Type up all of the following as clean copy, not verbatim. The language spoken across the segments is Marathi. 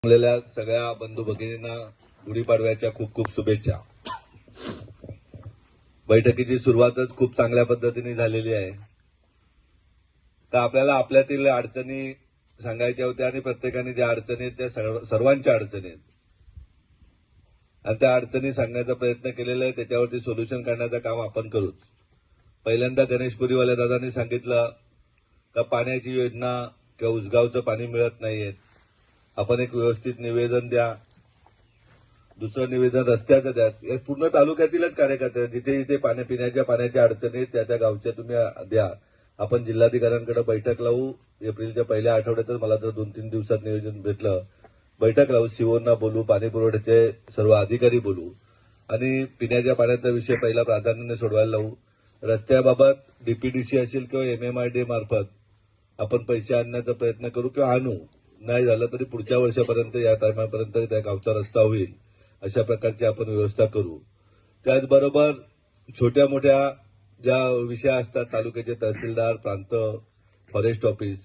आपल्याला सगळ्या बंधू भगिनींना गुढीपाडव्याच्या खूप खूप शुभेच्छा। बैठकीची सुरुवातच खूप चांगल्या पद्धतीने झालेली आहे। तर आपल्याला आपल्यातील अडचणी सांगायच्या होत्या आणि प्रत्येकाने ज्या अडचणी आहेत त्या सर्वांच्या अडचणी आहेत आणि त्या अडचणी सांगण्याचा प्रयत्न केलेला आहे। त्याच्यावरती सोल्युशन काढण्याचं काम आपण करू। पहिल्यांदा गणेशपुरीवाल्या दादांनी सांगितलं का पाण्याची योजना किंवा उसगावचं पाणी मिळत नाहीये, आपण एक व्यवस्थित निवेदन द्या। दुसरं निवेदन रस्त्याचं द्या। पूर्ण तालुक्यातीलच कार्यकर्ते जिथे जिथे पिण्याच्या पाण्याच्या अडचणी आहेत त्या गावच्या तुम्ही द्या। आपण जिल्हाधिकाऱ्यांकडे बैठक लावू। एप्रिलच्या पहिल्या आठवड्यातच मला तर 2-3 दिवसात नियोजन भेटलं, बैठक लावू। सीओना बोलू, पाणी पुरवठ्याचे सर्व अधिकारी बोलू आणि पिण्याच्या पाण्याचा विषय पहिला प्राधान्याने सोडवायला लावू। रस्त्याबाबत डीपीडीसी असेल किंवा एमएमआरडी मार्फत आपण पैसे आणण्याचा प्रयत्न करू किंवा आणू। नाही झालं तरी पुढच्या वर्षापर्यंत या टायमापर्यंत त्या गावचा रस्ता होईल अशा प्रकारची आपण व्यवस्था करू। त्याचबरोबर छोट्या मोठ्या ज्या विषय असतात, तालुक्याचे तहसीलदार, प्रांत, फॉरेस्ट ऑफिस,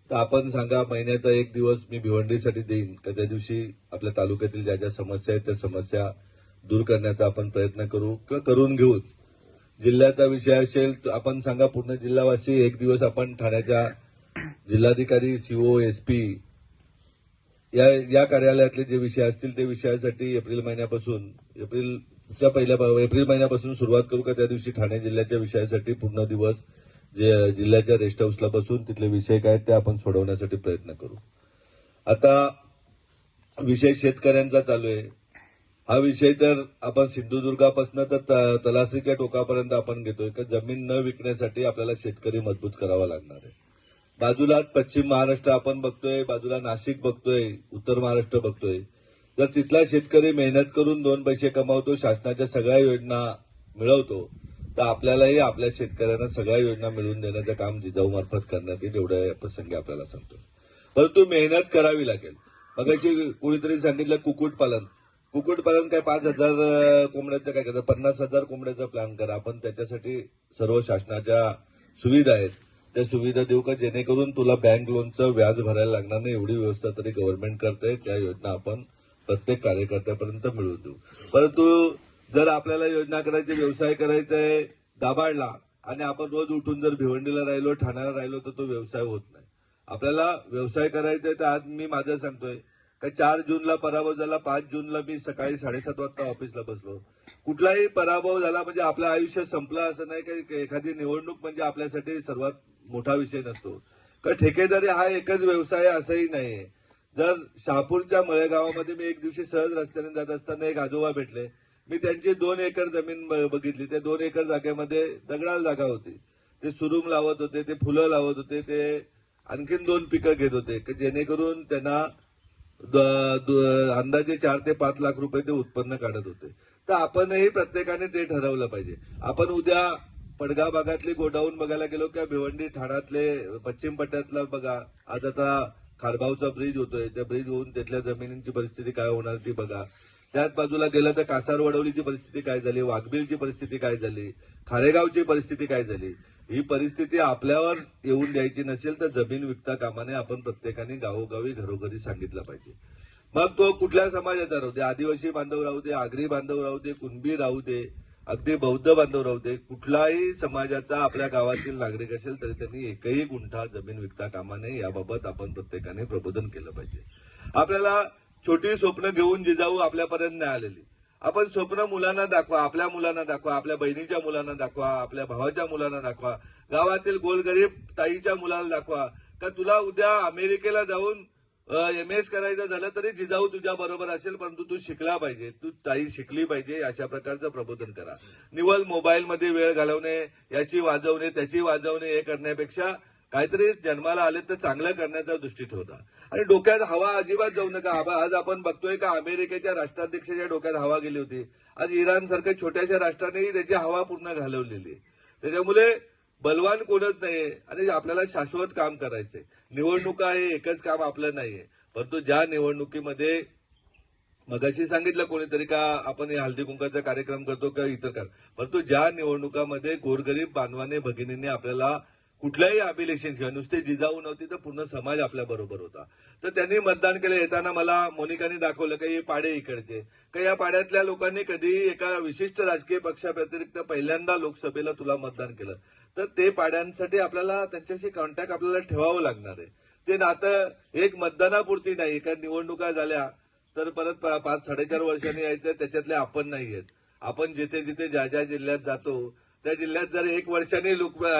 तर आपण सांगा महिन्याचा एक दिवस मी भिवंडीसाठी देईन का त्या दिवशी आपल्या तालुक्यातील ज्या ज्या समस्या आहेत त्या समस्या दूर करण्याचा आपण प्रयत्न करू किंवा करून घेऊ। जिल्ह्याचा विषय असेल तर आपण सांगा पूर्ण जिल्हावासी एक दिवस आपण ठाण्याच्या जिल्हाधिकारी, सीओ, एसपी या कार्यालयातले जे विषय असतील ते विषयासाठी एप्रिल महिन्यापासून सुरुवात करू का त्या दिवशी ठाणे जिल्ह्याच्या विषयासाठी पूर्ण दिवस जे जिल्ह्याच्या रेस्ट हाऊसला बसून तिथले विषय काय ते आपण सोडवण्यासाठी प्रयत्न करू। आता विषय शेतकऱ्यांचा चालू आहे। हा विषय तर आपण सिंधुदुर्गापासून तर तलासरीच्या टोकापर्यंत आपण घेतोय का जमीन न विकण्यासाठी आपल्याला शेतकरी मजबूत करावा लागणार आहे। बाजूला पश्चिम महाराष्ट्र आपण बघतोय, बाजूला नाशिक बघतोय, उत्तर महाराष्ट्र बघतोय। जर तिथला शेतकरी मेहनत करून 2 पैसे कमावतो, शासनाच्या सगळ्या योजना मिळवतो, तर आपल्यालाही आपल्या शेतकऱ्यांना सगळ्या योजना मिळवून देण्याचं काम जिजाऊ मार्फत करण्यात येईल एवढ्या प्रसंगी आपल्याला सांगतो। परंतु मेहनत करावी लागेल। मगाशी कोणीतरी सांगितलं कुक्कुटपालन काय 5,000 कोंबड्याचं काय करतं, 50,000 कोंबड्याचा प्लॅन करा। आपण त्याच्यासाठी सर्व शासनाच्या सुविधा आहेत त्या सुविधा देऊ का जेणेकरून तुला बँक लोनचं व्याज भरायला लागणार नाही एवढी व्यवस्था तरी गव्हर्नमेंट करते। त्या योजना आपण प्रत्येक कार्यकर्त्यापर्यंत मिळवून देऊ। परंतु जर आपल्याला योजना करायची, व्यवसाय करायचा आहे दाभाडला आणि आपण रोज उठून जर भिवंडीला राहिलो, ठाण्याला राहिलो तर तो व्यवसाय होत नाही। आपल्याला व्यवसाय करायचा आहे तर आज मी माझं सांगतोय का 4 जूनला पराभव झाला, 5 जूनला मी सकाळी 7:30 वाजता ऑफिसला बसलो। कुठलाही पराभव झाला म्हणजे आपलं आयुष्य संपलं असं नाही की एखादी निवडणूक म्हणजे आपल्यासाठी सर्वात मोठा विषय नसतो का ठेकेदारी हा एकच व्यवसाय असंही नाहीये। जर शहापूरच्या मळेगावामध्ये मी एक दिवशी सहज रस्त्याने जात असताना एक आजोबा भेटले। मी त्यांची 2 एकर जमीन बघितली। त्या 2 एकर जागेमध्ये दगडाला जागा होती। ते सुरुंग लावत होते, ते फुलं लावत होते, ते आणखीन 2 पिकं घेत होते की जेणेकरून त्यांना अंदाजे 4 ते 5 लाख रुपये ते उत्पन्न काढत होते। तर आपणही प्रत्येकाने ते ठरवलं पाहिजे। आपण उद्या पडगाव भागातली गोडाऊन बघायला गेलो किंवा भिवंडी ठाण्यातले पश्चिम पट्ट्यातला बघा, आज आता खारबावचा ब्रिज होतोय, त्या ब्रिज होऊन तिथल्या जमिनींची परिस्थिती काय होणार ती बघा। त्याच बाजूला गेलं तर कासार वडवलीची परिस्थिती काय झाली, वाघबिलची परिस्थिती काय झाली, खारेगावची परिस्थिती काय झाली। ही परिस्थिती आपल्यावर येऊन द्यायची नसेल तर जमीन विकता कामा नये। आपण प्रत्येकाने गावोगावी घरोघरी सांगितलं पाहिजे। मग तो कुठल्या समाजाचा राहू दे, आदिवासी बांधव राहू दे, आगरी बांधव राहू दे, कुणबी राहू दे, अगदी बौद्ध बांधव राहू दे, कुठलाही समाजाचा आपल्या गावातील नागरिक असेल तरी त्यांनी एकही गुंठा जमीन विकता कामा नये याबाबत आपण प्रत्येकाने प्रबोधन केलं पाहिजे। आपल्याला छोटी स्वप्न घेऊन जिजाऊ आपल्यापर्यंत नाही आलेली। आपण स्वप्न मुलांना दाखवा, आपल्या मुलांना दाखवा, आपल्या बहिणीच्या मुलांना दाखवा, आपल्या भावाच्या मुलांना दाखवा, गावातील गोरगरीब ताईच्या मुलाला दाखवा का तुला उद्या अमेरिकेला जाऊन MS करायचं झालं तरी जिजाऊ तुझ्या बरोबर असेल, परंतु तू शिकला पाहिजे, तू ताई शिकली पाहिजे अशा प्रकारचं प्रबोधन करा। निवळ मोबाईलमध्ये वेळ घालवणे, याची वाजवणे त्याची वाजवणे हे करण्यापेक्षा काहीतरी जन्माला आले तर चांगलं करण्याचा दृष्टी ठेवता आणि डोक्यात हवा अजिबात जाऊ नका। आज आपण बघतोय का अमेरिकेच्या राष्ट्राध्यक्षाच्या डोक्यात हवा गेली होती, आज इराण सारख्या छोट्याशा राष्ट्रानेही त्याची हवा पूर्ण घालवलेली। त्याच्यामुळे बलवान कोणच नाहीये आणि आपल्याला शाश्वत काम करायचंय। निवडणुका हे एकच काम आपलं नाहीये, परंतु ज्या निवडणुकीमध्ये मगाशी सांगितलं कोणीतरी का आपण हळदी कुंकाचा कार्यक्रम करतो का इतर काय, परंतु ज्या निवडणुकामध्ये गोरगरीब बांधवाने भगिनींनी आपल्याला कुठल्याही अभिलेशनशिवाय नुसते जिजाऊ नव्हती तर पूर्ण समाज आपल्या बरोबर होता. तर त्यांनी मतदान केलं. येताना मला मोनिकाने दाखवलं की हे पाडे इकडचे, का या पाड्यातल्या लोकांनी कधी एका विशिष्ट राजकीय पक्षाव्यतिरिक्त पहिल्यांदा लोकसभेला तुला मतदान केलं. तर ते पाड्यांसाठी आपल्याला त्यांच्याशी कॉन्टॅक्ट आपल्याला ठेवावं लागणार आहे. ते नातं एक मतदानापुरती नाही, का निवडणुका झाल्या तर परत 5-4.5 वर्षांनी यायचं, त्याच्यातले आपण नाही आहेत. आपण जिथे जिथे ज्या ज्या जिल्ह्यात जातो त्या जिल्ह्यात जर 1 वर्षाने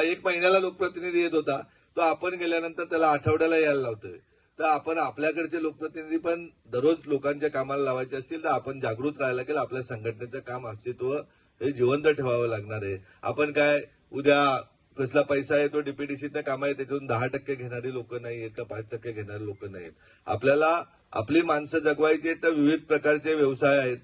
एक महिन्याला लोकप्रतिनिधी येत होता, तो आपण गेल्यानंतर त्याला आठवड्याला यायला लावतोय. तर आपण आपल्याकडचे लोकप्रतिनिधी पण दररोज लोकांच्या कामाला लावायचे असतील तर आपण जागृत राहायला लागेल. आपल्या संघटनेचं काम अस्तित्व हे जिवंत ठेवावं लागणार आहे. आपण काय उद्या कसला पैसा आहे तो डीपीडीसीतनं काम आहे त्याच्यातून 10% घेणारी लोक नाही आहेत का 5% घेणारी लोक नाहीत. आपल्याला आपली माणसं जगवायची आहेत तर विविध प्रकारचे व्यवसाय आहेत.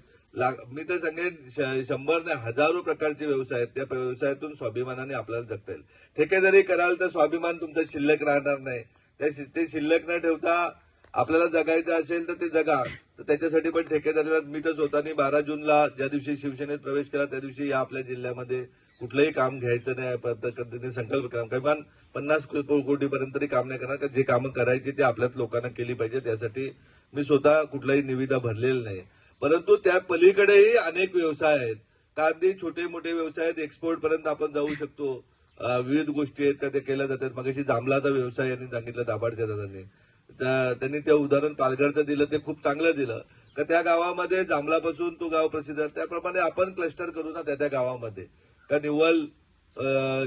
मी तर सांगेन 100 नाही हजारो प्रकारचे व्यवसाय आहेत. त्या व्यवसायातून स्वाभिमानाने आपल्याला जगता येईल. ठेकेदारी कराल तर स्वाभिमान तुमचं शिल्लक राहणार नाही. ते शिल्लक न ठेवता आपल्याला जगायचं असेल तर ते जगा. तर त्याच्यासाठी पण ठेकेदारीला मी तर स्वतःनी 12 जूनला ज्या दिवशी शिवसेनेत प्रवेश केला त्या दिवशी या आपल्या जिल्ह्यामध्ये कुठलंही काम घ्यायचं नाही पद्धतीने संकल्प करा. किमान 50 कोटीपर्यंत तरी काम नाही करणार. का जे कामं करायची ते आपल्याच लोकांना केली पाहिजे. त्यासाठी मी स्वतः कुठलाही निविदा भरलेला नाही. परंतु त्या पलीकडेही अनेक व्यवसाय आहेत. का अगदी छोटे मोठे व्यवसाय आहेत. एक्सपोर्ट पर्यंत आपण जाऊ शकतो. विविध गोष्टी आहेत का ते केल्या जातात. मगाशी जांभळाचा व्यवसाय यांनी सांगितलं दाभाडच्या दादांनी. त्यांनी ते उदाहरण पालघरचं दिलं ते खूप चांगलं दिलं. का त्या गावामध्ये जांभळापासून तो गाव प्रसिद्ध आहे. त्याप्रमाणे आपण क्लस्टर करू ना त्या गावामध्ये. का निव्वळ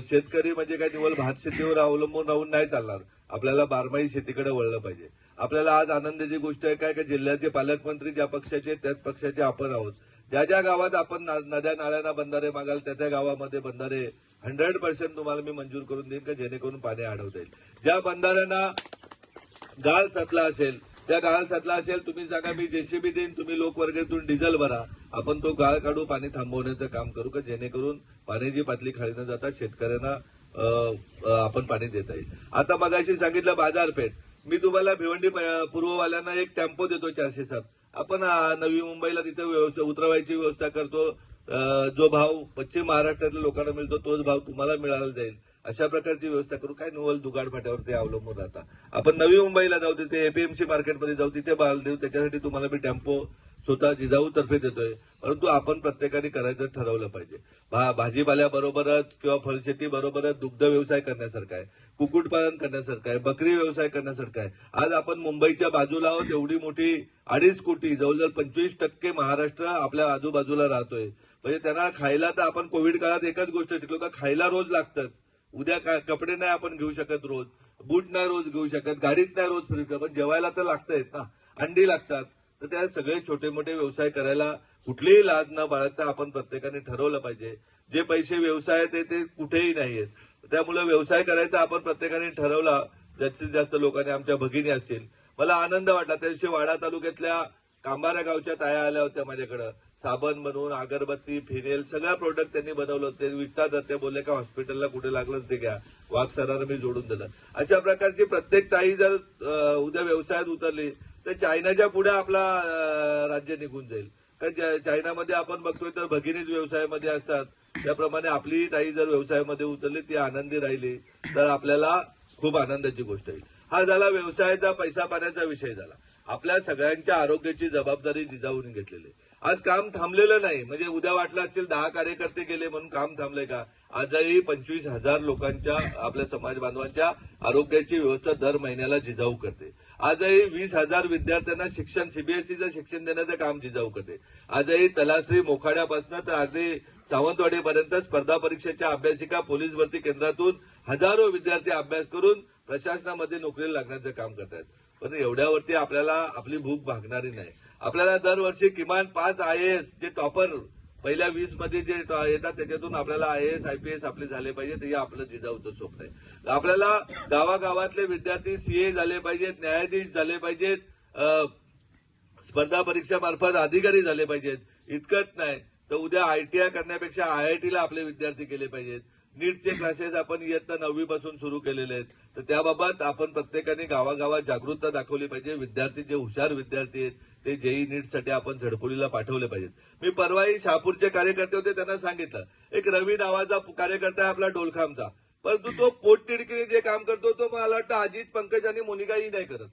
शेतकरी म्हणजे काय निव्वळ भात शेतीवर अवलंबून राहून नाही चालणार. आपल्याला बारमाही शेतीकडे वळलं पाहिजे. आपल्याला आज आनंदाची गोष्ट आहे काय की जिल्ह्याचे पालकमंत्री ज्या पक्षाचे त्याच पक्षाचे आपण आहोत. ज्या ज्या गावात आपण नद्या नाल्यांना बंधारे मागाल त्या त्या गावामध्ये बंधारे 100% तुम्हाला मी मंजूर करून देईन का जेणेकरून पाणी अडवता येईल. ज्या बंधाऱ्यांना गाळ साचला असेल त्या गाळ साचला असेल तुम्ही सांगा मी जेसीबी देईन तुम्ही लोकवर्गेतून डिझेल भरा. आपण तो गाळ काढू पाणी थांबवण्याचं काम करू का जेणेकरून पाण्याची पातळी खाली न जाता शेतकऱ्यांना आपण पाणी देता येईल. आता मगाशी सांगितलं बाजारपेठ. मी तुम्हाला भिवंडी पूर्ववाल्यांना एक टेम्पो देतो 407. आपण नवी मुंबईला तिथे उतरवायची व्यवस्था करतो. जो भाव पश्चिम महाराष्ट्रातल्या लोकांना मिळतो तोच भाव तुम्हाला मिळाला जाईल. अशा प्रकारची व्यवस्था करू. काय निव्वळ दुगाड फाट्यावर ते अवलंबून राहता. आपण नवी मुंबईला जाऊ तिथे एपीएमसी मार्केटमध्ये जाऊ तिथे बाल देऊ. त्याच्यासाठी तुम्हाला मी टेम्पो स्वतः जिजाऊ तर्फे देतोय. परंतु आपण प्रत्येकाने करायचं ठरवलं पाहिजे. भाजीपाल्याबरोबरच किंवा फळशेती बरोबरच दुग्ध व्यवसाय करण्यासारखा आहे. कुक्कुटपालन करण्यासारखं आहे. बकरी व्यवसाय करण्यासारखा आहे. आज आपण मुंबईच्या बाजूला आहोत. एवढी मोठी 2.5 कोटी जवळजवळ 25% महाराष्ट्र आपल्या आजूबाजूला राहतोय. म्हणजे त्यांना खायला तर आपण कोविड काळात एकच गोष्ट शिकलो का खायला रोज लागतंच. उद्या कपडे नाही आपण घेऊ शकत रोज. बूट नाही रोज घेऊ शकत. गाडीत नाही रोज फिरू शकत. पण जेवायला तर लागतंय ना. अंडी लागतात. तर त्या सगळे छोटे मोठे व्यवसाय करायला कुठलीही लाज न बाळगता आपण प्रत्येकाने ठरवलं पाहिजे. जे पैसे व्यवसायात आहे ते कुठेही नाहीयेत. त्यामुळे व्यवसाय करायचा आपण प्रत्येकाने ठरवला. जास्तीत जास्त लोकांनी आमच्या भगिनी असतील. मला आनंद वाटला त्या दिवशी वाडा तालुक्यातल्या कांबारा गावच्या ताया आल्या होत्या माझ्याकडं. साबण बनवून अगरबत्ती फिनेल सगळ्या प्रोडक्ट त्यांनी बनवलं. ते विकतात. ते बोलले का हॉस्पिटलला कुठे लागलं ते घ्या. वाघ सरांना मी जोडून दिलं. अशा प्रकारची प्रत्येक ताई जर उद्या व्यवसायात उतरली तर चायनाच्या पुढे आपला राज्य निघून जाईल. कारण चायनामध्ये आपण बघतोय तर भगिनीच व्यवसायामध्ये असतात. त्याप्रमाणे आपली ताई जर व्यवसायामध्ये उतरली ती आनंदी राहिली तर आपल्याला खूप आनंदाची गोष्ट आहे. हा झाला व्यवसायाचा पैसा पाण्याचा विषय झाला. आपल्या सगळ्यांच्या आरोग्याची जबाबदारी जिजाऊने घेतलेली. आज काम थांबलेलं नाही. म्हणजे उद्या वाटलं असेल 10 कार्यकर्ते गेले म्हणून काम थांबलंय का. आजही 25,000 लोकांच्या आपल्या समाज बांधवांच्या आरोग्याची व्यवस्था दर महिन्याला जिजाऊ करते. आजही 20,000 विद्यार्थ्यांना शिक्षण सीबीएसईचं शिक्षण देण्याचं काम जिजाऊ करते. आजही तलाश्री मोखाड्यापासून तर अगदी सावंतवाडीपर्यंत स्पर्धा परीक्षेच्या अभ्यासिका पोलीस भरती केंद्रातून हजारो विद्यार्थी अभ्यास करून प्रशासनामध्ये नोकरीला लागण्याचं काम करतात. पण एवढ्यावरती आपल्याला आपली भूक भागणारी नाही. आपल्याला दरवर्षी किमान 5 IAS जे टॉपर पहिल्या 20 मध्ये जे येतात त्याच्यातून आपल्याला IAS IPS आपले झाले पाहिजेत. हे आपलं जिजाऊचं स्वप्न आहे. आपल्याला गावागावातले विद्यार्थी CA झाले पाहिजेत. न्यायाधीश झाले पाहिजेत. स्पर्धा परीक्षा मार्फत अधिकारी झाले पाहिजेत. इतकंच नाही तर उद्या ITI करण्यापेक्षा IIT ला आपले विद्यार्थी गेले पाहिजेत. नीटचे क्लासेस आपण इयत्ता 9वी पासून सुरू केलेले आहेत. तर त्याबाबत आपण प्रत्येकाने गावागावात जागरूकता दाखवली पाहिजे. विद्यार्थी जे हुशार विद्यार्थी आहेत ते JEE नीटसाठी आपण झडपोलीला पाठवले पाहिजेत. मी परवाही शहापूरचे कार्यकर्ते होते त्यांना सांगितलं एक रवी नावाचा कार्यकर्ता आहे आपला डोलखामचा. परंतु तो पोटतिडकीने जे काम करतो तो मला वाटतं अजित, पंकज आणि मोनिकाही नाही करत.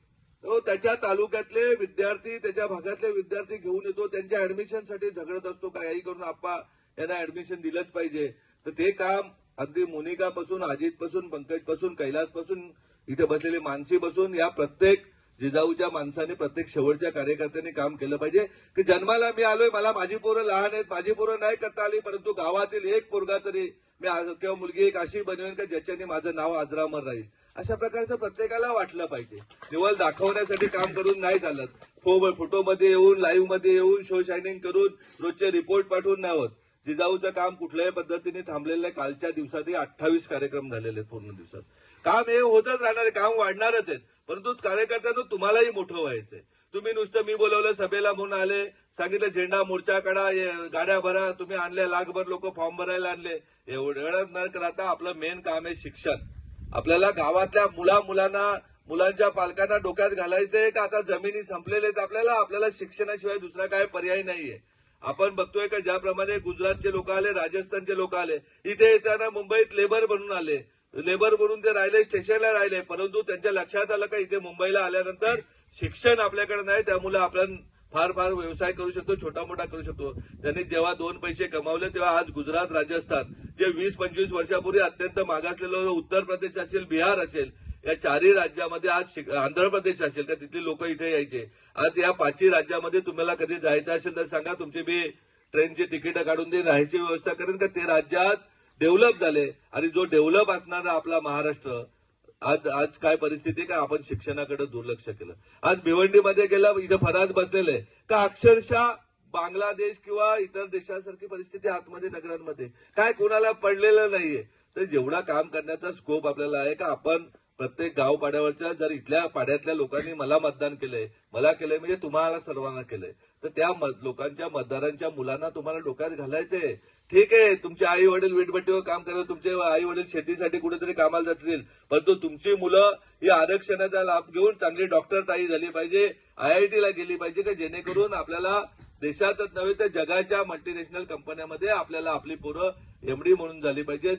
तो त्याच्या तालुक्यातले विद्यार्थी, त्याच्या भागातले विद्यार्थी घेऊन येतो, त्यांच्या ऍडमिशनसाठी झगडत असतो. काही करून आप्पा यांना ऍडमिशन दिलंच पाहिजे. तर ते काम अगदी मोनिकापासून, अजितपासून, पंकजपासून, कैलासपासून, इथे बसलेली मानसीपासून या प्रत्येक जिजाऊच्या माणसाने, प्रत्येक शेवटच्या कार्यकर्त्यांनी काम केलं पाहिजे की जन्माला मी आलोय, मला माझी पोरं लहान आहेत, माझी पोरं नाही करता आली, परंतु गावातील एक पोरगा तरी मी किंवा मुलगी एक अशी बनवेन का ज्याच्याने माझं नाव अजरामर राहील. अशा प्रकारचं प्रत्येकाला वाटलं पाहिजे. निवळ दाखवण्यासाठी काम करून नाही चालत. फोटोमध्ये येऊन, लाईव्ह मध्ये येऊन, शो शायनिंग करून, रोजचे रिपोर्ट पाठवून नाही होत. जिजाऊचं काम कुठल्याही पद्धतीने थांबलेलं नाही. कालच्या दिवसातही 28 कार्यक्रम झालेले आहेत पूर्ण दिवसात. काम हे होतच राहणार आहे, काम वाढणारच आहेत. परंतु कार्यकर्त्यांना तुम्हालाही मोठं व्हायचंय. तुम्ही नुसतं मी बोलवलं सभेला म्हणून आले, सांगितलं झेंडा मोर्चा काढा, गाड्या भरा, तुम्ही आणल्या लाखभर लोक फॉर्म भरायला आणले, एवढं न करता आपलं मेन काम आहे शिक्षण. आपल्याला गावातल्या मुलांच्या पालकांना डोक्यात घालायचंय का आता जमिनी संपलेल्या आहेत आपल्याला शिक्षणाशिवाय दुसरा काय पर्याय नाहीये. आपण बघतोय का ज्याप्रमाणे गुजरातचे लोक आले, राजस्थानचे लोक आले, इथे येताना मुंबईत लेबर बनून आले, लेबर म्हणून ते राहिले, स्टेशनला राहिले, परंतु त्यांच्या लक्षात आलं का इथे मुंबईला आल्यानंतर शिक्षण आपल्याकडे नाही, त्यामुळे आपण फार व्यवसाय करू शकतो, छोटा मोठा करू शकतो. त्यांनी जेव्हा 2 पैसे कमावले तेव्हा आज गुजरात, राजस्थान जे 20-25 वर्षापूर्वी अत्यंत मागासलेलं उत्तर प्रदेश असेल, बिहार असेल, या 4ही राज्यामध्ये आज आंध्र प्रदेश असेल का तिथली लोक इथे यायचे. आज या 5ही राज्यामध्ये तुम्हाला कधी जायचं असेल तर सांगा, तुमची बी ट्रेनची तिकीट काढून दे, राहायची व्यवस्था करेन का. ते राज्यात डेव्हलप झाले. आणि जो डेव्हलप असणारा आपला महाराष्ट्र आज काय परिस्थिती का आपण शिक्षणाकडे दुर्लक्ष केलं. आज भिवंडीमध्ये गेलं, इथं फराज बसलेले का अक्षरशः बांगलादेश किंवा इतर देशासारखी परिस्थिती आतमध्ये नगरांमध्ये काय कोणाला पडलेलं नाहीये. तर जेवढा काम करण्याचा स्कोप आपल्याला आहे का आपण प्रत्येक गाव पाड्यावरच्या जर इथल्या पाड्यातल्या लोकांनी मला मतदान केलंय म्हणजे तुम्हाला सर्वांना केलंय, तर त्या लोकांच्या मतदारांच्या मुलांना तुम्हाला डोक्यात घालायचंय. ठीक आहे, तुमचे आई वडील वीटभट्टीवर काम करतात, तुमचे आई वडील शेतीसाठी कुठेतरी कामाला जातील, परंतु तुमची मुलं ही आरक्षणाचा लाभ घेऊन चांगली डॉक्टर ताई झाली पाहिजे, IIT ला गेली पाहिजे का जेणेकरून आपल्याला देशातच नव्हे तर जगाच्या मल्टीनॅशनल कंपन्यांमध्ये आपल्याला आपली पोरं MD म्हणून झाली पाहिजे.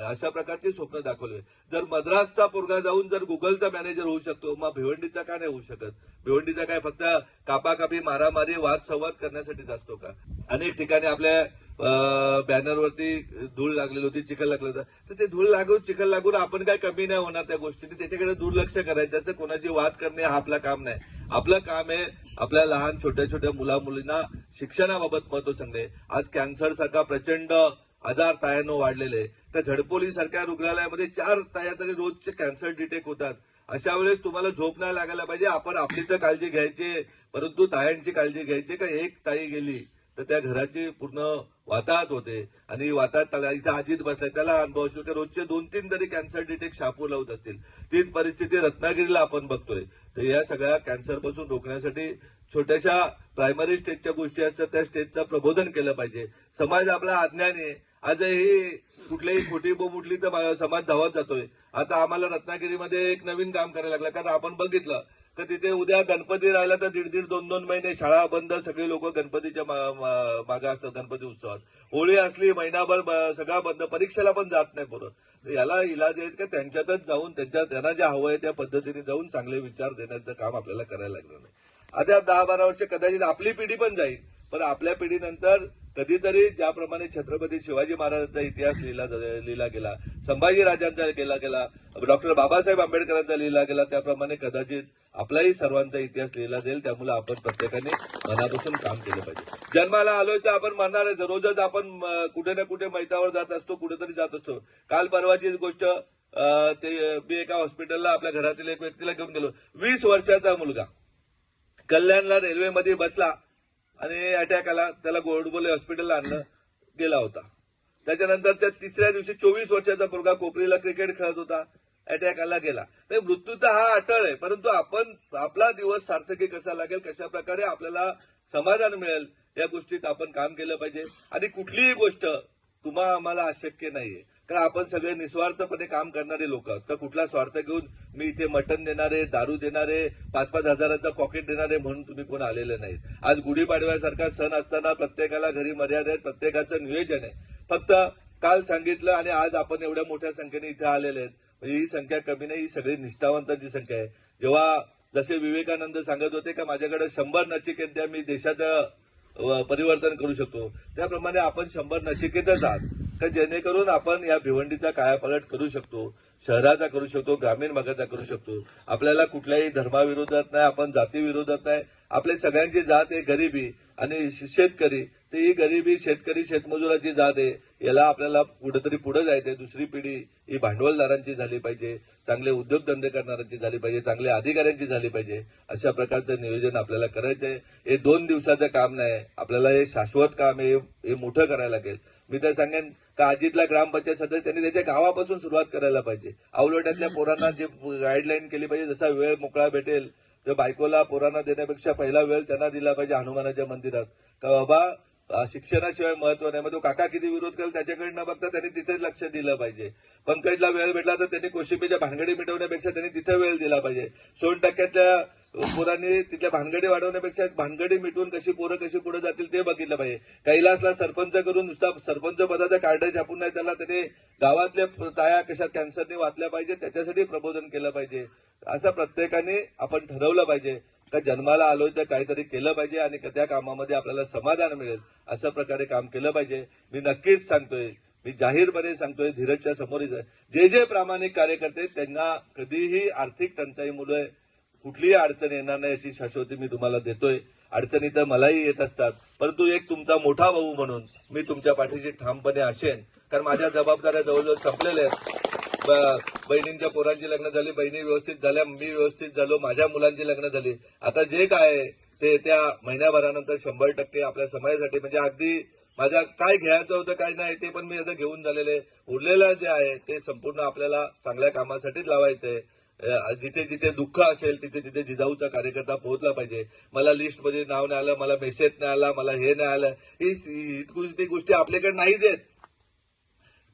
अशा प्रकारची स्वप्न दाखवले. जर मद्रासचा पोरगा जाऊन जर गुगलचा मॅनेजर होऊ शकतो, मग भिवंडीचा का नाही होऊ शकत. भिवंडीचा काय फक्त कापाकापी, मारामारी, वाद संवाद करण्यासाठीच असतो का. अनेक ठिकाणी आपल्या बॅनरवरती धूळ लागलेली होती, चिखल लागलं होतं, तर ते धूळ लागून चिखल लागून आपण काय कमी नाही होणार त्या गोष्टीने. त्याच्याकडे दुर्लक्ष करायचं असतं. कोणाची वाद करणे हा आपलं काम नाही. आपलं काम आहे आपल्या लहान छोट्या मुलींना शिक्षणाबाबत महत्व सांगणे. आज कॅन्सर सारखा प्रचंड आजार तायांनो वाढलेले, त्या झडपोली सारख्या रुग्णालयामध्ये 4 ताया तरी रोजचे कॅन्सर डिटेक्ट होतात. अशा वेळेस तुम्हाला झोप नाही लागायला पाहिजे. आपण आपली तर काळजी घ्यायची, परंतु तायांची काळजी घ्यायची का एक ताई गेली तर त्या घराची पूर्ण वाताहत होते. आणि वाताहत इथं अजित बसलाय, त्याला अनुभव असेल का रोजचे 2-3 तरी कॅन्सर डिटेक्ट शापूर लावत असतील. तीच परिस्थिती रत्नागिरीला आपण बघतोय. तर या सगळ्या कॅन्सर पासून रोखण्यासाठी छोट्याशा प्रायमरी स्टेजच्या गोष्टी असतात, त्या स्टेजचं प्रबोधन केलं पाहिजे. समाज आपला अज्ञानी आहे. आजही कुठलीही खोटी बोंब उठली तर समाज धावत जातोय. आता आम्हाला रत्नागिरीमध्ये एक नवीन काम करायला लागलं, कारण आपण बघितलं तर तिथे उद्या गणपती राहिला तर 1.5-2 महिने शाळा बंद, सगळे लोक गणपतीच्या मागे असतात. गणपती उत्सवात होळी असली महिनाभर सगळा बंद, परीक्षेला पण जात नाही पोरं. याला इलाज आहेत का त्यांच्यातच जाऊन त्यांना जे हवं आहे त्या पद्धतीने जाऊन चांगले विचार देण्याचं काम आपल्याला करायला लागलं नाही. आता 10-12 वर्ष कदाचित आपली पिढी पण जाईल, पण आपल्या पिढीनंतर कधीतरी ज्याप्रमाणे छत्रपती शिवाजी महाराजांचा इतिहास लिहिला गेला, संभाजी राजांचा गेला, डॉक्टर बाबासाहेब आंबेडकरांचा लिहिला गेला, त्याप्रमाणे कदाचित आपलाही सर्वांचा इतिहास लिहिला जाईल. त्यामुळे आपण प्रत्येकाने मनापासून काम केलं पाहिजे. जन्माला आलोय तर आपण मरणार आहे. रोजच आपण कुठे ना कुठे मैतावर जात असतो, कुठेतरी जात असतो. काल परवाचीच गोष्ट, ते मी एका हॉस्पिटलला आपल्या घरातील एक व्यक्तीला घेऊन गेलो. 20 वर्षाचा मुलगा कल्याणला रेल्वेमध्ये बसला आणि अटॅक आला. त्याला गोडबोले हॉस्पिटलला आणलं, गेला होता. त्याच्यानंतर त्या 3ऱ्या दिवशी 24 वर्षाचा पोरगा कोपरीला क्रिकेट खेळत होता, अटॅक आला, गेला. मृत्यू तर हा अटळ आहे, परंतु आपण आपला दिवस सार्थकी कसा लागेल, कशा प्रकारे आपल्याला समाधान मिळेल, या गोष्टीत आपण काम केलं पाहिजे. आणि कुठलीही गोष्ट तुम्हा आम्हाला अशक्य नाहीये, कारण आपण सगळे निस्वार्थपणे काम करणारे लोक आहोत. का कुठला स्वार्थ घेऊन मी इथे मटण देणारे, दारू देणारे, 5-5 हजाराचा पॉकेट देणारे म्हणून तुम्ही कोण आलेले नाहीत. आज गुढीपाडव्यासारखा सण असताना प्रत्येकाला घरी मर्यादा आहेत, प्रत्येकाचं नियोजन आहे. फक्त काल सांगितलं आणि आज आपण एवढ्या मोठ्या संख्येने इथे आलेले आहेत. म्हणजे ही संख्या कमी नाही, ही सगळी निष्ठावंतांची संख्या आहे. जेव्हा जसे विवेकानंद सांगत होते का माझ्याकडे 100 नचिकेत द्या मी देशाचं परिवर्तन करू शकतो, त्याप्रमाणे आपण 100 नचिकेतच आहात का जेणेकरून आपण या भिवंडीचा कायापालट करू शकतो, शहराचा करू शकतो, ग्रामीण भागाचा करू शकतो. आपल्याला कुठल्याही धर्माविरोधात नाही, आपण जाती विरोधात नाही. आपले सगळ्यांची जात आहे गरिबी आणि शेतकरी. तर ही गरिबी शेतकरी शेतमजुराची जात आहे. याला आपल्याला कुठेतरी पुढे जायचंय. दुसरी पिढी ही भांडवलदारांची झाली पाहिजे, चांगले उद्योगधंदे करणाऱ्यांची झाली पाहिजे, चांगल्या अधिकाऱ्यांची झाली पाहिजे. अशा प्रकारचं नियोजन आपल्याला करायचंय. हे 2 दिवसाचं काम नाही, आपल्याला हे शाश्वत काम आहे, हे मोठं करायला लागेल. मी तर सांगेन का अजितला ग्रामपंचायत सदस्य त्यांनी त्याच्या गावापासून सुरुवात करायला पाहिजे. आवलोट्यातल्या पोरांना जे गाईडलाईन केली पाहिजे, जसा वेळ मोकळा भेटेल तर बायकोला पोरांना देण्यापेक्षा पहिला वेळ त्यांना दिला पाहिजे हनुमानाच्या मंदिरात. का बाबा शिक्षणाशिवाय महत्व नाही. मग तो काका किती विरोध करेल त्याच्याकडे न बघता त्यांनी तिथेच लक्ष दिलं पाहिजे. पंकजला वेळ भेटला तर त्यांनी कोशिंबीच्या भानगडी मिटवण्यापेक्षा त्यांनी तिथे वेळ दिला पाहिजे. 100% पोरांनी तिथल्या भानगडी वाढवण्यापेक्षा भानगडी मिटवून कशी पोरं कशी पुढे जातील ते बघितलं पाहिजे. कैलासला सरपंच करून नुसता सरपंच पदाचा कार्ड छापून नाही, त्याला त्याने गावातल्या ताया कशा कॅन्सरने वाचल्या पाहिजे त्याच्यासाठी प्रबोधन केलं पाहिजे. असं प्रत्येकाने आपण ठरवलं पाहिजे का जन्माला आलोय तर काहीतरी केलं पाहिजे आणि त्या कामामध्ये आपल्याला समाधान मिळेल अशा प्रकारे काम केलं पाहिजे. मी नक्कीच सांगतोय, मी जाहीरपणे सांगतोय, धीरजच्या समोर जे प्रामाणिक कार्यकर्ते त्यांना कधीही आर्थिक टंचाईमुळे कुठलीही अडचण येणार नाही याची शाश्वती मी तुम्हाला देतोय. अडचणी तर मलाही येत असतात, परंतु एक तुमचा मोठा भाऊ म्हणून मी तुमच्या पाठीशी ठामपणे असेन. कारण माझ्या जबाबदाऱ्या जवळजवळ संपलेल्या आहेत. बहिणींच्या पोरांची लग्न झाली, बहिणी व्यवस्थित झाल्या, मी व्यवस्थित झालो, माझ्या मुलांची लग्न झाली. आता जे काय ते त्या महिन्याभरानंतर 100% आपल्या समाजासाठी म्हणजे अगदी माझ्या काय घ्यायचं होतं काय नाही ते पण मी आता घेऊन झालेले. उरलेलं जे आहे ते संपूर्ण आपल्याला चांगल्या कामासाठीच लावायचंय. जिथे जिथे दुःख असेल तिथे तिथे जिजाऊचा कार्यकर्ता पोहोचला पाहिजे. मला लिस्टमध्ये नाव नाही आलं, मला मेसेज नाही आला, मला हे नाही आलं, ही गोष्टी आपल्याकडे नाहीच आहेत.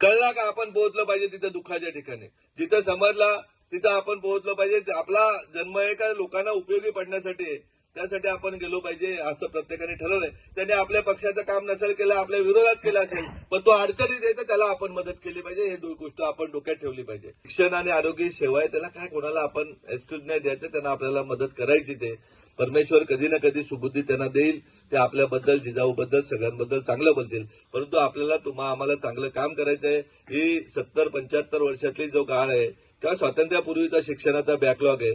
कळला का आपण पोहोचलं पाहिजे तिथं दुःखाच्या ठिकाणी, जिथं समजला तिथं आपण पोहोचलो पाहिजे. आपला जन्म आहे का लोकांना उपयोगी पडण्यासाठी, त्यासाठी आपण गेलो पाहिजे असं प्रत्येकाने ठरवलंय. त्याने आपल्या पक्षाचं काम नसेल केलं, आपल्या विरोधात केलं असेल, पण तो अडचणीत येतो त्याला आपण मदत केली पाहिजे. हे गोष्ट आपण डोक्यात ठेवली पाहिजे. शिक्षण आणि आरोग्य सेवा आहे, त्याला काय कोणाला आपण एक्सक्यूज नाही द्यायचं, त्यांना आपल्याला मदत करायची. ते परमेश्वर कधी ना कधी सुबुद्धी त्यांना देईल. ते आपल्याबद्दल जिजाऊबद्दल सगळ्यांबद्दल चांगलं बोलतील. परंतु आपल्याला आम्हाला चांगलं काम करायचंय. ही 70-75 वर्षातली जो काळ आहे किंवा स्वातंत्र्यापूर्वीचा शिक्षणाचा बॅकलॉग आहे,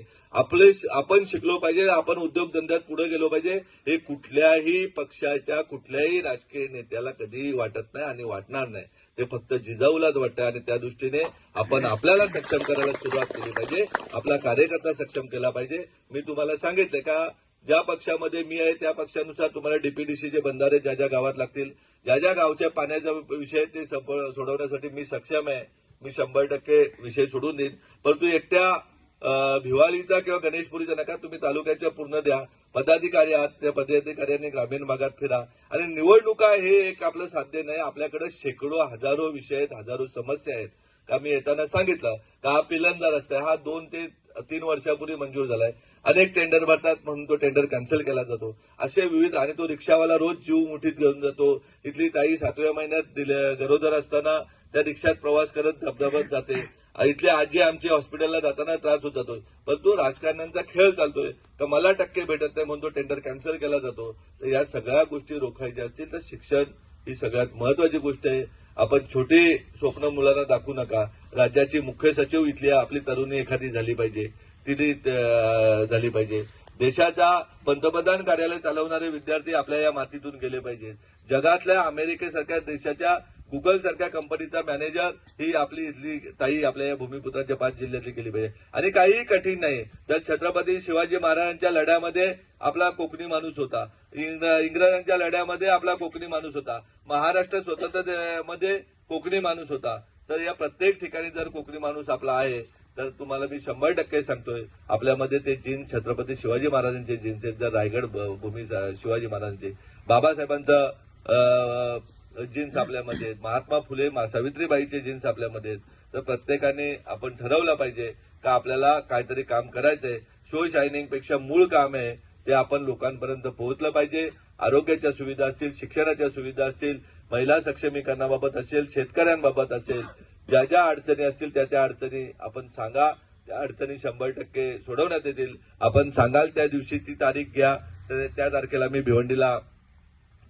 आपण शिकलो पाहिजे, आपण उद्योगधंद्यात पुढे गेलो पाहिजे. हे कुठल्याही पक्षाच्या कुठल्याही राजकीय नेत्याला कधीही वाटत नाही आणि वाटणार नाही. ते फक्त जिजाऊलाच वाटतं आणि त्या दृष्टीने आपण आपल्याला सक्षम करायला सुरुवात केली पाहिजे, आपला कार्यकर्ता सक्षम केला पाहिजे. मी तुम्हाला सांगितलं का ज्या पक्षामध्ये मी आहे त्या पक्षानुसार तुम्हाला डीपीडीसीचे बंधारे ज्या ज्या गावात लागतील, ज्या ज्या गावच्या पाण्याचा विषय ते सोडवण्यासाठी मी सक्षम आहे. मी 100% विषय सोडून देईन. परंतु एकट्या भिवालीचा किंवा गणेशपुरीचा नका, तुम्ही तालुक्याच्या पूर्ण द्या. पदाधिकारी आहात, त्या पदाधिकाऱ्यांनी ग्रामीण भागात फिरा. आणि निवडणुका हे एक आपलं साध्य नाही. आपल्याकडे शेकडो हजारो विषय आहेत, हजारो समस्या आहेत. का मी येताना सांगितलं का हा पिलंजा रस्ता आहे, हा 2 ते 3 वर्षापूर्वी मंजूर झालाय. अनेक टेंडर भरतात म्हणून तो टेंडर कॅन्सल केला जातो. असे विविध, आणि तो रिक्षावाला रोज जीव मुठीत घेऊन जातो. इथली ताई 7व्या महिन्यात गरोदर असताना त्या रिक्षात प्रवास करत धबधबत जाते. इथली आजी आमची हॉस्पिटलला जाताना त्रास होत जातो. पण तो राजकारण्यांचा खेळ चालतोय का मला टक्के भेटत नाही म्हणून तो टेंडर कॅन्सल केला जातो. तर या सगळ्या गोष्टी रोखायच्या असतील तर शिक्षण ही सगळ्यात महत्वाची गोष्ट आहे. आपण छोटी स्वप्न मुलांना दाखवू नका. राज्याची मुख्य सचिव इथली आपली तरुणी एखादी झाली पाहिजे, ती झाली पाहिजे. देशाच्या पंतप्रधान कार्यालय चालवणारे विद्यार्थी आपल्या या मातीतून गेले पाहिजेत. जगातल्या अमेरिकेसारख्या देशाच्या गुगल सारख्या कंपनीचा मॅनेजर ही आपली इथली ताई आपल्या या भूमिपुत्राच्या 5 जिल्ह्यातली गेली पाहिजे. आणि काहीही कठीण नाही. तर छत्रपती शिवाजी महाराजांच्या लढ्यामध्ये आपला कोकणी माणूस होता, इंग्रजांच्या लढ्यामध्ये आपला कोकणी माणूस होता, महाराष्ट्र स्वतंत्रतेमध्ये कोकणी माणूस होता. तर या प्रत्येक ठिकाणी जर कोकणी माणूस आपला आहे तर तुम्हाला मी 100% सांगतोय आपल्यामध्ये ते जीन छत्रपती शिवाजी महाराजांचे जीन्स आहेत. जर रायगड भूमी शिवाजी महाराजांचे, बाबासाहेबांचं जीन्स आपल्यामध्ये आहेत, महात्मा फुले सावित्रीबाईचे जीन्स आपल्यामध्ये आहेत. तर प्रत्येकाने आपण ठरवलं पाहिजे का आपल्याला काहीतरी काम करायचंय. शो शायनिंग पेक्षा मूळ काम आहे ते आपण लोकांपर्यंत पोहोचलं पाहिजे. आरोग्याच्या सुविधा असतील, शिक्षणाच्या सुविधा असतील, महिला सक्षमीकरणाबाबत असेल, शेतकऱ्यांबाबत असेल, ज्या ज्या अडचणी असतील त्या त्या अडचणी आपण सांगा. त्या अडचणी 100% सोडवण्यात येतील. आपण सांगाल त्या दिवशी ती तारीख घ्या. तर त्या तारखेला मी भिवंडीला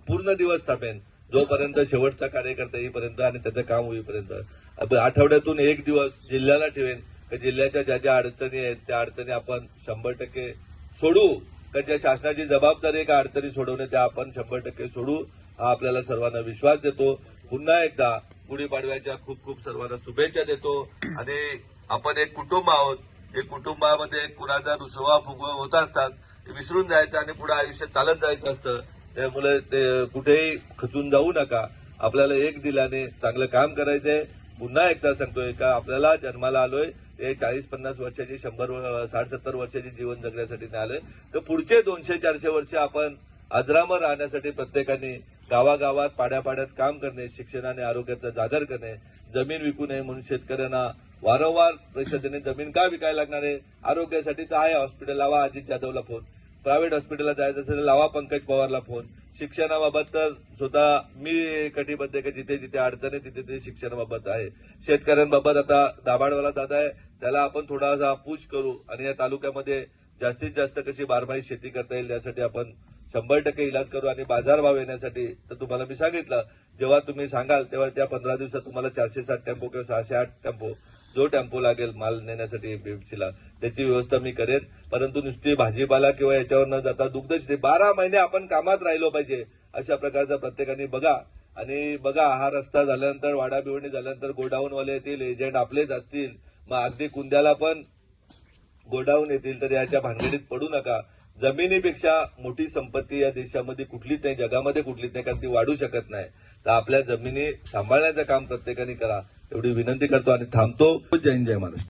पूर्ण दिवस थांबेन, जोपर्यंत शेवटचा कार्यकर्ता येईपर्यंत आणि त्याचं काम होईपर्यंत. आठवड्यातून एक दिवस जिल्ह्याला ठेवेन. जिल्ह्याच्या ज्या ज्या अडचणी आहेत त्या अडचणी आपण 100% सोडू. का ज्या शासनाची जबाबदारी आहे का अडचणी सोडवणे त्या आपण 100% सोडू. हा आपल्याला सर्वांना विश्वास देतो. पुन्हा एकदा गुढीपाडव्याच्या खूप खूप सर्वांना शुभेच्छा देतो. आणि आपण एक कुटुंब आहोत. एक कुटुंबामध्ये कुणाचा रुसवा फुगवा होत असतात, विसरून जायचं आणि पुढे आयुष्य चालत जायचं असतं. त्यामुळे ते कुठेही खचून जाऊ नका. आपल्याला एक दिलाने चांगलं काम करायचंय. पुन्हा एकदा सांगतोय का आपल्याला जन्माला आलोय ते 40-50 वर्षाची 100-60-70 वर्षाची जीवन जगण्यासाठी नाही आलोय. तर पुढचे 200-400 वर्ष आपण अजरामर राहण्यासाठी प्रत्येकाने गावागावात पाड्यापाड्यात काम करणे, शिक्षणाने आरोग्याचा जागर करणे, जमीन विकू नये म्हणून शेतकऱ्यांना वारंवार परिषदेने जमीन का विकायला लागणार आहे. आरोग्यासाठी तर आहे हॉस्पिटल, लावा अजित जाधवला फोन. प्रायव्हेट हॉस्पिटलला जायचं असेल तर लावा पंकज पवारला फोन. शिक्षणाबाबत तर स्वतः मी कटिबद्ध आहे की जिथे जिथे अडचण आहे तिथे ते शिक्षणाबाबत आहे. शेतकऱ्यांबाबत आता दाभाडवाला दादा आहे, त्याला आपण थोडासा पुश करू आणि या तालुक्यामध्ये जास्तीत जास्त कशी बारमाही शेती करता येईल यासाठी आपण 100% इलाज करू. आणि बाजारभाव येण्यासाठी तर तुम्हाला मी सांगितलं, जेव्हा तुम्ही सांगाल तेव्हा त्या 15 दिवसात तुम्हाला 407 टेम्पो किंवा 608 टेम्पो जो टेम्पो लागेल माल नेण्यासाठी बीएमसीला त्याची व्यवस्था मी करेन. परंतु नुसती भाजीपाला किंवा याच्यावर न जाता दुग्धशेती 12 महिने आपण कामात राहिलो पाहिजे अशा प्रकारचा प्रत्येकाने बघा. आणि बघा हा रस्ता झाल्यानंतर वाडा भिवंडी झाल्यानंतर गोडाऊनवाले येतील, एजंट आपलेच असतील, मग अगदी कुंद्याला पण गोडाऊन येतील. तर याच्या भानगडीत पडू नका. जमिनीपेक्षा मोठी संपत्ती या देशामध्ये कुठलीच नाही, जगामध्ये कुठलीच नाही, कारण ती वाढू शकत नाही. तर आपल्या जमिनी सांभाळण्याचं काम प्रत्येकाने करा एवढी विनंती करतो आणि थांबतो. जय हिंद, जय महाराष्ट्र.